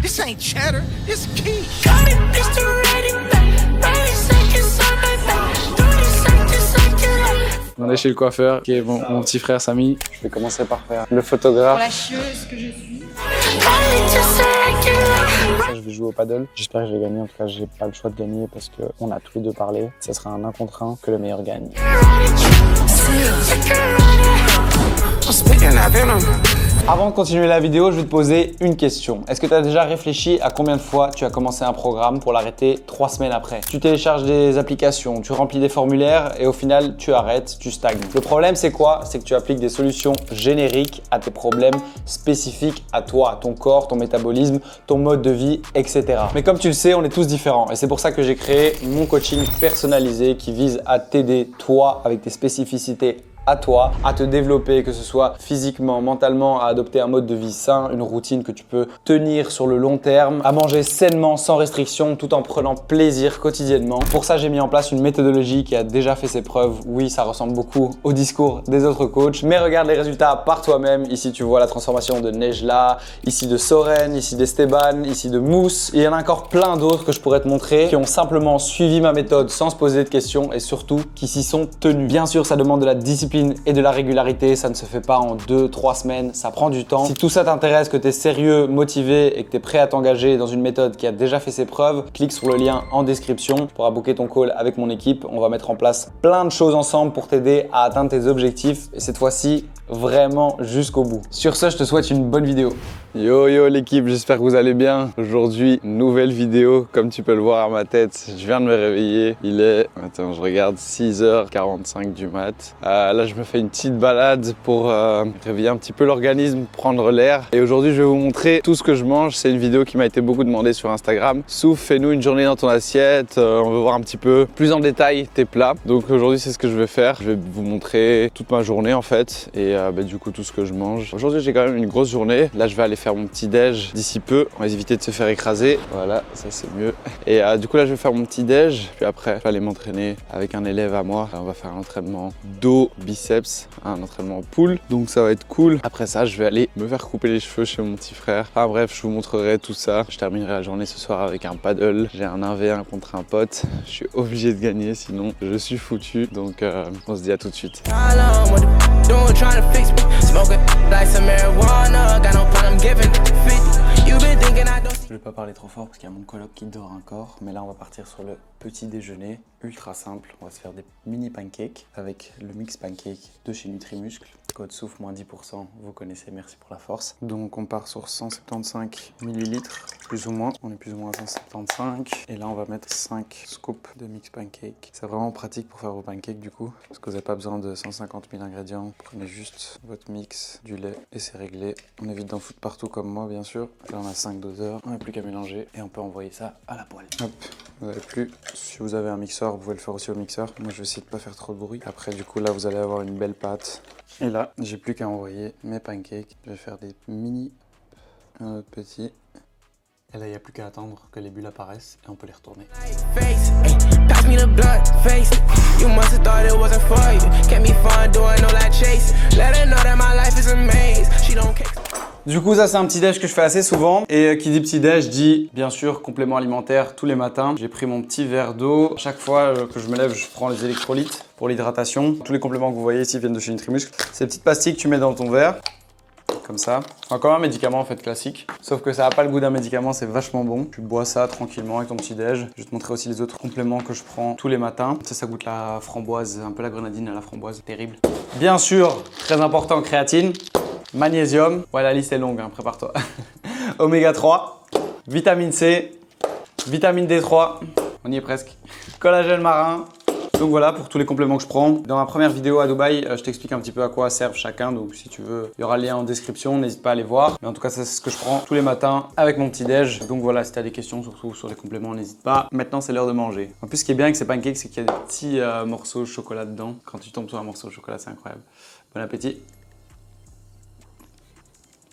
This ain't cheddar, it's quiche. On est chez le coiffeur, qui est mon petit frère Samy. Je vais commencer par faire le photographe. Pour la chieuse que je suis. Je vais jouer au paddle. J'espère que je vais gagner. En tout cas, j'ai pas le choix de gagner parce qu'on a tous les deux parlé. Ça sera un 1 contre 1 que le meilleur gagne. Avant de continuer la vidéo, je vais te poser une question. Est-ce que tu as déjà réfléchi à combien de fois tu as commencé un programme pour l'arrêter 3 semaines après? Tu télécharges des applications, tu remplis des formulaires et au final, tu arrêtes, tu stagnes. Le problème, c'est quoi? C'est que tu appliques des solutions génériques à tes problèmes spécifiques à toi, à ton corps, ton métabolisme, ton mode de vie, etc. Mais comme tu le sais, on est tous différents et c'est pour ça que j'ai créé mon coaching personnalisé qui vise à t'aider, toi, avec tes spécificités à toi, à te développer, que ce soit physiquement, mentalement, à adopter un mode de vie sain, une routine que tu peux tenir sur le long terme, à manger sainement, sans restriction, tout en prenant plaisir quotidiennement. Pour ça, j'ai mis en place une méthodologie qui a déjà fait ses preuves. Oui, ça ressemble beaucoup au discours des autres coachs, mais regarde les résultats par toi-même. Ici, tu vois la transformation de Nejla, ici de Soren, ici d'Esteban, ici de Mousse. Et il y en a encore plein d'autres que je pourrais te montrer qui ont simplement suivi ma méthode sans se poser de questions et surtout qui s'y sont tenus. Bien sûr, ça demande de la discipline et de la régularité, ça ne se fait pas en 2-3 semaines, ça prend du temps. Si tout ça t'intéresse, que tu es sérieux, motivé et que tu es prêt à t'engager dans une méthode qui a déjà fait ses preuves, clique sur le lien en description. Tu pourras booker ton call avec mon équipe. On va mettre en place plein de choses ensemble pour t'aider à atteindre tes objectifs et cette fois-ci, vraiment jusqu'au bout. Sur ce, je te souhaite une bonne vidéo. Yo yo l'équipe, j'espère que vous allez bien. Aujourd'hui, nouvelle vidéo, comme tu peux le voir à ma tête. Je viens de me réveiller, il est, attends, je regarde 6h45 du mat. Là, je me fais une petite balade pour réveiller un petit peu l'organisme, prendre l'air. Et aujourd'hui, je vais vous montrer tout ce que je mange. C'est une vidéo qui m'a été beaucoup demandée sur Instagram. Souf, fais-nous une journée dans ton assiette. On veut voir un petit peu plus en détail tes plats. Donc aujourd'hui, c'est ce que je vais faire. Je vais vous montrer toute ma journée en fait et du coup tout ce que je mange. Aujourd'hui, j'ai quand même une grosse journée. Là, je vais aller faire mon petit déj d'ici peu. On va éviter de se faire écraser. Voilà, ça c'est mieux. Et du coup là je vais faire mon petit déj. Puis après je vais aller m'entraîner avec un élève à moi. Là, on va faire un entraînement dos, biceps, un entraînement pull. Donc ça va être cool. Après ça je vais aller me faire couper les cheveux chez mon petit frère. Enfin bref, je vous montrerai tout ça. Je terminerai la journée ce soir avec un paddle. J'ai un 1v1 contre un pote. Je suis obligé de gagner sinon je suis foutu. Donc on se dit à tout de suite. Je vais pas parler trop fort parce qu'il y a mon coloc qui dort encore, mais là on va partir sur le petit déjeuner ultra simple. On va se faire des mini pancakes avec le mix pancake de chez Nutrimuscle. Code Souf moins 10%, vous connaissez, merci pour la force. Donc on part sur 175 ml, plus ou moins. On est plus ou moins à 175. Et là on va mettre 5 scoops de mix pancake. C'est vraiment pratique pour faire vos pancakes du coup, parce que vous n'avez pas besoin de 150 000 ingrédients. Prenez juste votre mix, du lait et c'est réglé. On évite d'en foutre partout comme moi bien sûr. Là on a 5 doseurs, on n'a plus qu'à mélanger et on peut envoyer ça à la poêle. Hop, vous n'avez plus. Si vous avez un mixeur, vous pouvez le faire aussi au mixeur. Moi je vais essayer de pas faire trop de bruit. Après du coup là vous allez avoir une belle pâte. Et là, j'ai plus qu'à envoyer mes pancakes. Je vais faire des mini, un autre petit. Et là, il n'y a plus qu'à attendre que les bulles apparaissent et on peut les retourner. Du coup, ça c'est un petit déj que je fais assez souvent. Et qui dit petit déj dit bien sûr complément alimentaire tous les matins. J'ai pris mon petit verre d'eau. Chaque fois que je me lève, je prends les électrolytes pour l'hydratation. Tous les compléments que vous voyez ici viennent de chez Nutrimuscle. Ces petites pastilles que tu mets dans ton verre. Comme ça. Enfin, comme un médicament en fait classique. Sauf que ça n'a pas le goût d'un médicament, c'est vachement bon. Tu bois ça tranquillement avec ton petit déj. Je vais te montrer aussi les autres compléments que je prends tous les matins. Ça goûte la framboise, un peu la grenadine à la framboise. Terrible. Bien sûr, très important, créatine, magnésium. Ouais, la liste est longue, hein, prépare-toi. Oméga 3, vitamine C, vitamine D3, on y est presque. Collagène marin. Donc voilà pour tous les compléments que je prends. Dans ma première vidéo à Dubaï, je t'explique un petit peu à quoi servent chacun. Donc si tu veux, il y aura le lien en description, n'hésite pas à aller voir. Mais en tout cas, ça c'est ce que je prends tous les matins avec mon petit déj. Donc voilà, si tu as des questions surtout sur les compléments, n'hésite pas. Maintenant, c'est l'heure de manger. En plus, ce qui est bien avec ces pancakes, c'est qu'il y a des petits morceaux de chocolat dedans. Quand tu tombes sur un morceau de chocolat, c'est incroyable. Bon appétit.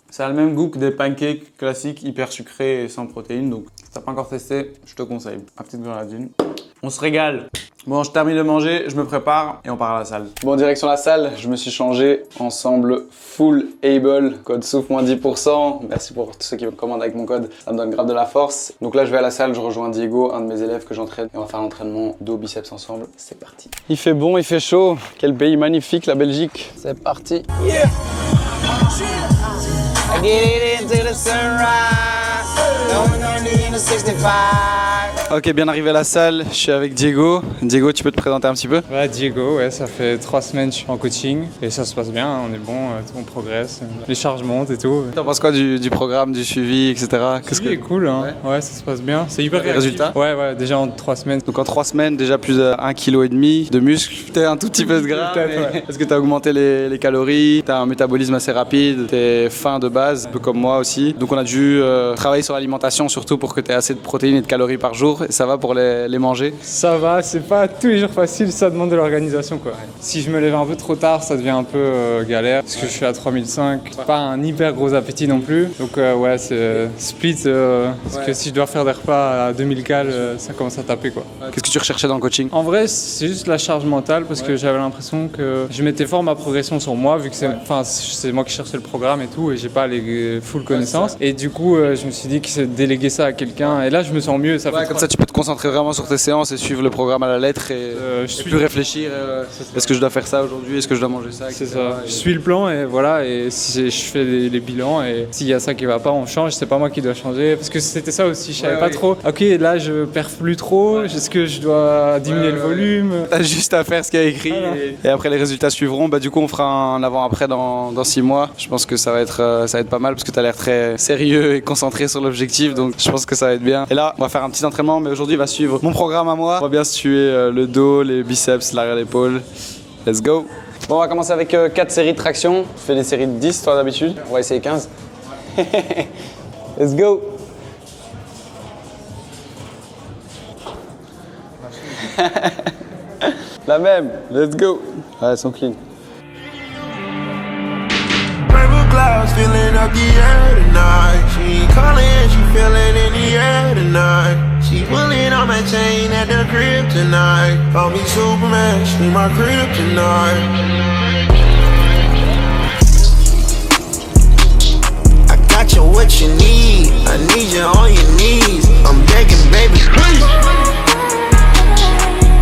Ça a le même goût que des pancakes classiques hyper sucrés et sans protéines. Donc si tu n'as pas encore testé, je te conseille. Ma petite grenadine. On se régale. Bon, je termine de manger, je me prépare et on part à la salle. Bon, direction la salle, je me suis changé. Ensemble full able, code souffle moins 10%. Merci pour tous ceux qui me commandent avec mon code, ça me donne grave de la force. Donc là, je vais à la salle, je rejoins Diego, un de mes élèves que j'entraîne. Et on va faire l'entraînement dos biceps ensemble. C'est parti. Il fait bon, il fait chaud. Quel pays magnifique, la Belgique. C'est parti. Yeah. I get it into the sunrise. Going on the 65. Ok, bien arrivé à la salle, je suis avec Diego. Diego, tu peux te présenter un petit peu? Ouais, Diego, ouais, ça fait 3 semaines que je suis en coaching et ça se passe bien, on est bon, on progresse, les charges montent et tout. T'en penses quoi du programme, du suivi, etc. Qu'est-ce que est cool, hein? Ouais, ça se passe bien, c'est hyper réactif. Résultats? Ouais, déjà en 3 semaines. Donc en 3 semaines, déjà plus de 1,5 kg de muscle. T'es un tout petit peu de gras, ouais. Est-ce que t'as augmenté les calories? T'as un métabolisme assez rapide, t'es fin de base, un peu comme moi aussi. Donc on a dû travailler sur l'alimentation surtout pour que t'aies assez de protéines et de calories par jour. Et ça va pour les manger? Ça va, c'est pas tous les jours facile, ça demande de l'organisation quoi. Si je me lève un peu trop tard, ça devient un peu galère parce que je suis à 3005, pas un hyper gros appétit non plus. Donc ouais, c'est split parce que si je dois faire des repas à 2000 cales, ça commence à taper quoi. Qu'est-ce que tu recherchais dans le coaching? En vrai, c'est juste la charge mentale parce que j'avais l'impression que je mettais fort ma progression sur moi vu que c'est moi qui cherchais le programme et tout et j'ai pas les full connaissances. Et du coup, je me suis dit que c'est déléguer ça à quelqu'un et là je me sens mieux. Ça fait comme ça tu peux te concentrer vraiment sur tes séances et suivre le programme à la lettre et plus réfléchir. Est-ce que je dois faire ça aujourd'hui? Est-ce que je dois manger ça? C'est ça. Je suis le plan et voilà. Et si je fais les bilans et s'il y a ça qui va pas, on change. C'est pas moi qui dois changer parce que c'était ça aussi. Je savais pas trop. Ok, là je perds plus trop. Est-ce que je dois diminuer le volume? T'as juste à faire ce qu'il y a écrit et après les résultats suivront. Bah du coup on fera un avant-après dans 6 mois. Je pense que ça va être pas mal parce que t'as l'air très sérieux et concentré sur l'objectif. Donc je pense que ça va être bien. Et là on va faire un petit entraînement, mais aujourd'hui il va suivre mon programme à moi. On va bien se tuer le dos, les biceps, l'arrière d'épaule. Let's go. Bon, on va commencer avec 4 séries de traction. Je fais des séries de 10 toi d'habitude. On va essayer 15. Let's go. La même. Let's go. Ouais, elles sont clean. Clouds filling up the air tonight. She ain't calling, she feeling in the air tonight. She pulling on my chain at the crib tonight. Call me Superman, she my crib tonight. I got you what you need. I need you on your knees. I'm begging, baby, please.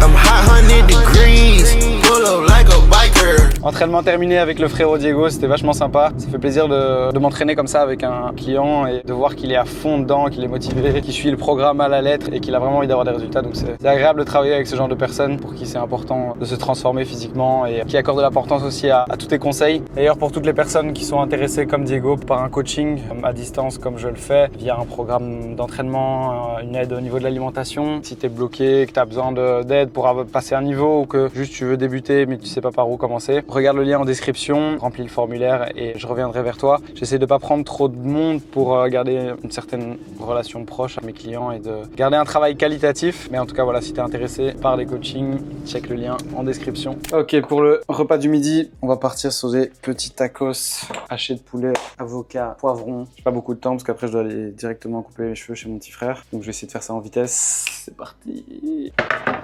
I'm hot 100 degrees. Pull up like a biker. Entraînement terminé avec le frérot Diego, c'était vachement sympa. Ça fait plaisir de m'entraîner comme ça avec un client et de voir qu'il est à fond dedans, qu'il est motivé, qu'il suit le programme à la lettre et qu'il a vraiment envie d'avoir des résultats. Donc c'est agréable de travailler avec ce genre de personnes pour qui c'est important de se transformer physiquement et qui accorde de l'importance aussi à tous tes conseils. D'ailleurs, pour toutes les personnes qui sont intéressées comme Diego par un coaching à distance comme je le fais, via un programme d'entraînement, une aide au niveau de l'alimentation, si tu es bloqué, que tu as besoin d'aide pour passer un niveau ou que juste tu veux débuter mais tu sais pas par où commencer, regarde le lien en description, remplis le formulaire et je reviendrai vers toi. J'essaie de pas prendre trop de monde pour garder une certaine relation proche à mes clients et de garder un travail qualitatif. Mais en tout cas, voilà, si tu es intéressé par les coachings, check le lien en description. Ok, pour le repas du midi, on va partir sur des petits tacos hachés de poulet, avocat, poivron. J'ai pas beaucoup de temps parce qu'après je dois aller directement couper les cheveux chez mon petit frère. Donc je vais essayer de faire ça en vitesse. C'est parti.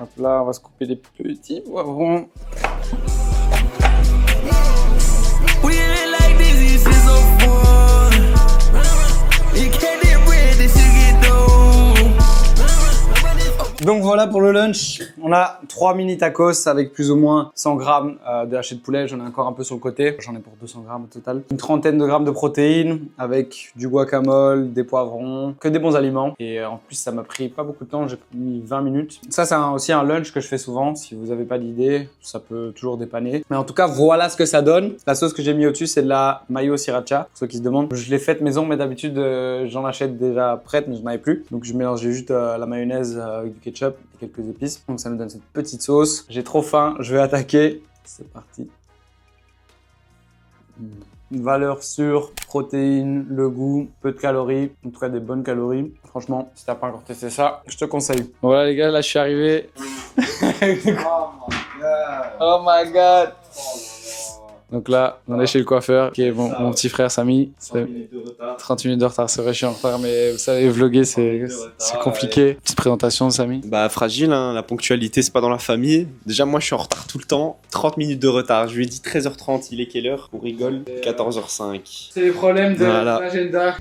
Hop là, on va se couper des petits poivrons. We live like this is so fun. You can't get bread, this you get dough. Donc voilà pour le lunch, on a 3 mini tacos avec plus ou moins 100 grammes de haché de poulet, j'en ai encore un peu sur le côté, j'en ai pour 200 grammes au total. Une trentaine de grammes de protéines avec du guacamole, des poivrons, que des bons aliments. Et en plus ça m'a pris pas beaucoup de temps, j'ai mis 20 minutes. Ça c'est aussi un lunch que je fais souvent, si vous n'avez pas d'idée, ça peut toujours dépanner. Mais en tout cas voilà ce que ça donne. La sauce que j'ai mis au-dessus c'est de la mayo sriracha, pour ceux qui se demandent. Je l'ai faite maison mais d'habitude j'en achète déjà prête mais je n'en avais plus. Donc je mélangeais juste la mayonnaise avec du ketchup et quelques épices. Donc ça me donne cette petite sauce. J'ai trop faim, je vais attaquer. C'est parti. Une valeur sûre, protéines, le goût, peu de calories, en tout cas des bonnes calories. Franchement, si t'as pas encore testé ça, je te conseille. Bon, voilà les gars, là je suis arrivé. Oh my god. Donc là, on est chez le coiffeur, qui est mon petit frère Samy. 30 minutes de retard, c'est vrai, je suis en retard, mais vous savez, vlogger, c'est compliqué. Petite présentation, Samy. Bah fragile, hein, la ponctualité c'est pas dans la famille. Déjà moi je suis en retard tout le temps, 30 minutes de retard. Je lui ai dit 13h30, il est quelle heure? On rigole, 14h05. C'est les problèmes de Voilà. l'agenda.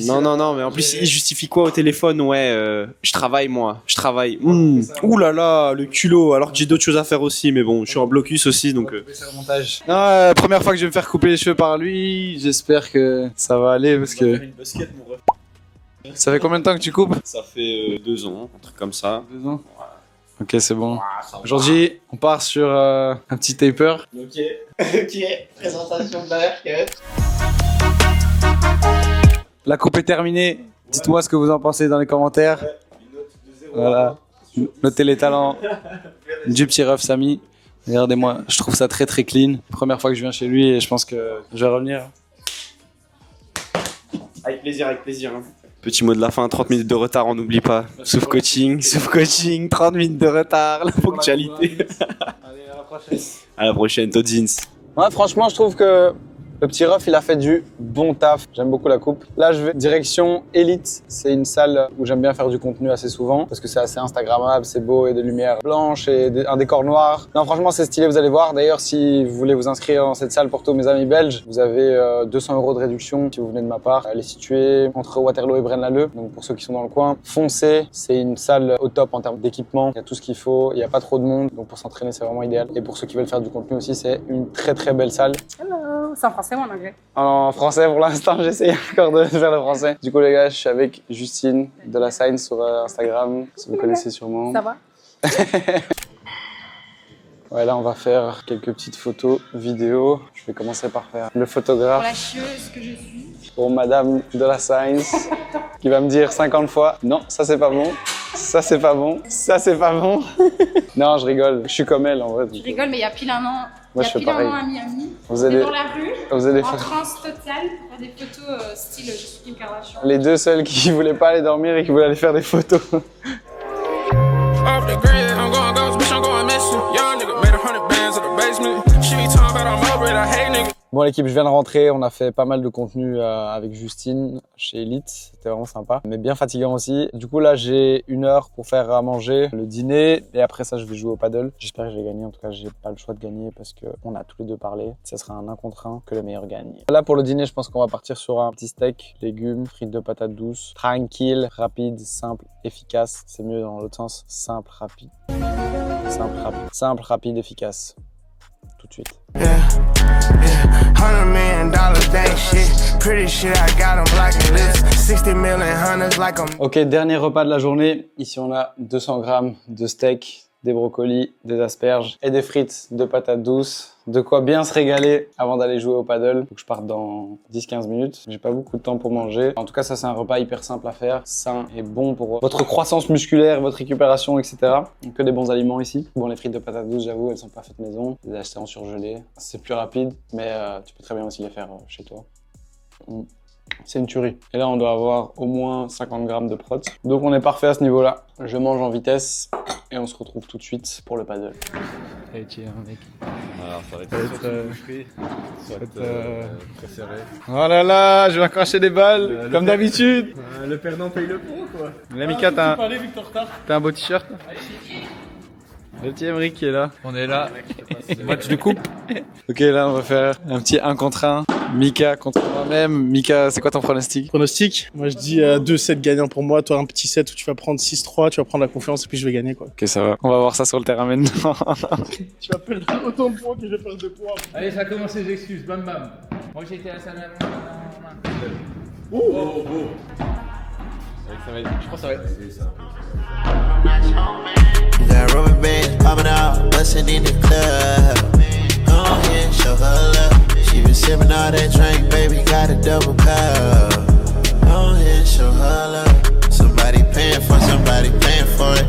Non, mais en plus il justifie quoi au téléphone? Ouais, je travaille moi, je travaille. Ouh là là, le culot, alors que j'ai d'autres choses à faire aussi, mais bon, je suis en blocus aussi donc... Non, première fois que je vais me faire couper les cheveux par lui, j'espère que ça va aller parce que... Ça fait combien de temps que tu coupes? Ça fait 2 ans, un truc comme ça. 2 ans. Ok, c'est bon. Aujourd'hui, on part sur un petit taper. Ok, présentation de la haircut. La coupe est terminée. Dites-moi ce que vous en pensez dans les commentaires. Voilà. Notez les talents du petit ref Samy. Regardez-moi, je trouve ça très très clean. Première fois que je viens chez lui et je pense que je vais revenir. Avec plaisir, avec plaisir. Hein. Petit mot de la fin, 30 minutes de retard, on n'oublie pas. Sauf coaching, 30 minutes de retard, la ponctualité. Allez, à la prochaine. À la prochaine, Todzins. Ouais, franchement, je trouve que le petit ref, il a fait du bon taf. J'aime beaucoup la coupe. Là, je vais direction Elite. C'est une salle où j'aime bien faire du contenu assez souvent parce que c'est assez instagrammable, c'est beau et des lumières blanches et un décor noir. Non, franchement, c'est stylé, vous allez voir. D'ailleurs, si vous voulez vous inscrire dans cette salle pour tous mes amis belges, vous avez 200 € de réduction si vous venez de ma part. Elle est située entre Waterloo et Braine-l'Alleud. Donc, pour ceux qui sont dans le coin, foncez. C'est une salle au top en termes d'équipement. Il y a tout ce qu'il faut. Il n'y a pas trop de monde. Donc, pour s'entraîner, c'est vraiment idéal. Et pour ceux qui veulent faire du contenu aussi, c'est une très très belle salle. Hello, c'est en français ou en anglais? En français, pour l'instant, j'essaye encore de faire le français. Du coup, les gars, je suis avec Justine de la Sign sur Instagram, si vous connaissez sûrement. Ça va? Ouais, là, on va faire quelques petites photos, vidéos. Je vais commencer par faire le Pour photographe la chieuse que je suis. pour Madame de la Science, qui va me dire 50 fois « Non, ça c'est pas bon, ça c'est pas bon, ça c'est pas bon. » Non, je rigole, je suis comme elle en vrai. Je rigole, mais il y a pile un an, Moi, je fais pareil. à Miami. Vous On allez- est dans la rue, Vous allez en faire transe totale, pour faire des photos style je suis Kim Kardashian. les deux seuls qui voulaient pas aller dormir et qui voulaient aller faire des photos. Off the grid, I'm going ghost, bitch, I'm going missing. Young nigga made 100 bands in the basement. She be talking about I'm over it, I hate nigga. Bon l'équipe, je viens de rentrer, on a fait pas mal de contenu avec Justine chez Elite, c'était vraiment sympa, mais bien fatigant aussi. Du coup là j'ai 1 heure pour faire à manger, le dîner, et après ça je vais jouer au paddle. J'espère que je vais gagner, en tout cas j'ai pas le choix de gagner parce qu'on a tous les deux parlé. Ça sera un 1 contre 1, que le meilleur gagne. Là pour le dîner, je pense qu'on va partir sur un petit steak, légumes, frites de patates douces, tranquille, rapide, simple, efficace. C'est mieux dans l'autre sens, simple, rapide. Simple, rapide, efficace. Tout de suite. $100 million, that shit. Pretty shit, I got 'em blocking lists. 60 million hunters like 'em. Ok, dernier repas de la journée. Ici, on a 200 grammes de steak, des brocolis, des asperges et des frites de patates douces. De quoi bien se régaler avant d'aller jouer au paddle. Donc je pars dans 10-15 minutes. J'ai pas beaucoup de temps pour manger. En tout cas, ça c'est un repas hyper simple à faire, sain et bon pour votre croissance musculaire, votre récupération, etc. Donc que des bons aliments ici. Bon, les frites de patates douces, j'avoue, elles sont pas faites maison. Je les ai achetées en surgelé. C'est plus rapide, mais tu peux très bien aussi les faire chez toi. C'est une tuerie. Et là, on doit avoir au moins 50 grammes de prot. Donc on est parfait à ce niveau-là. Je mange en vitesse et on se retrouve tout de suite pour le paddle. Allez, tiens, mec. Alors, ça va être préféré. Oh là là, je vais cracher des balles, comme d'habitude. Le perdant paye le pot, quoi. L'Amica, t'as un beau t-shirt. Le petit Emeric qui est là. On est là. Match de coupe. Ok, là, on va faire un petit 1 contre 1. Mika contre moi-même. Mika, c'est quoi ton pronostic? Pronostic, moi je dis 2-7 gagnants pour moi, toi un petit set où tu vas prendre 6-3, tu vas prendre la confiance et puis je vais gagner quoi. Ok, ça va. On va voir ça sur le terrain maintenant. Tu vas perdre autant de points que je vais perdre de points. Allez, ça commence les excuses, bam bam. Moi j'ai été à la salle avant. Je pense que ça va être. Got rubber bands popping out, bustin' in the club. Go ahead, show her love. She been sipping all that drink, baby, got a double cup. Go ahead, show her love. Somebody paying for it.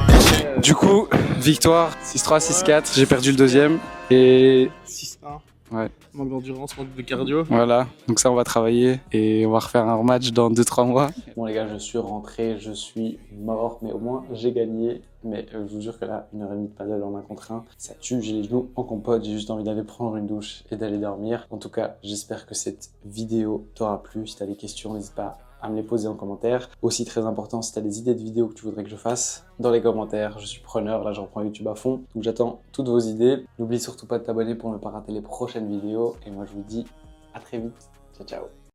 That shit. Du coup, victoire 6-3, 6-4. J'ai perdu le deuxième. Et 6-1. Ouais. Manque d'endurance, manque de cardio. Voilà, donc ça on va travailler et on va refaire un rematch dans 2-3 mois. Bon les gars, je suis rentré, je suis mort, mais au moins j'ai gagné. Mais je vous jure que là, 1h30 de paddle en 1 contre 1, ça tue, j'ai les genoux en compote, j'ai juste envie d'aller prendre une douche et d'aller dormir. En tout cas, j'espère que cette vidéo t'aura plu. Si t'as des questions, n'hésite pas à me les poser en commentaire. Aussi très important, si t'as des idées de vidéos que tu voudrais que je fasse, dans les commentaires, je suis preneur, là je reprends YouTube à fond. Donc j'attends toutes vos idées. N'oublie surtout pas de t'abonner pour ne pas rater les prochaines vidéos. Et moi je vous dis à très vite. Ciao ciao.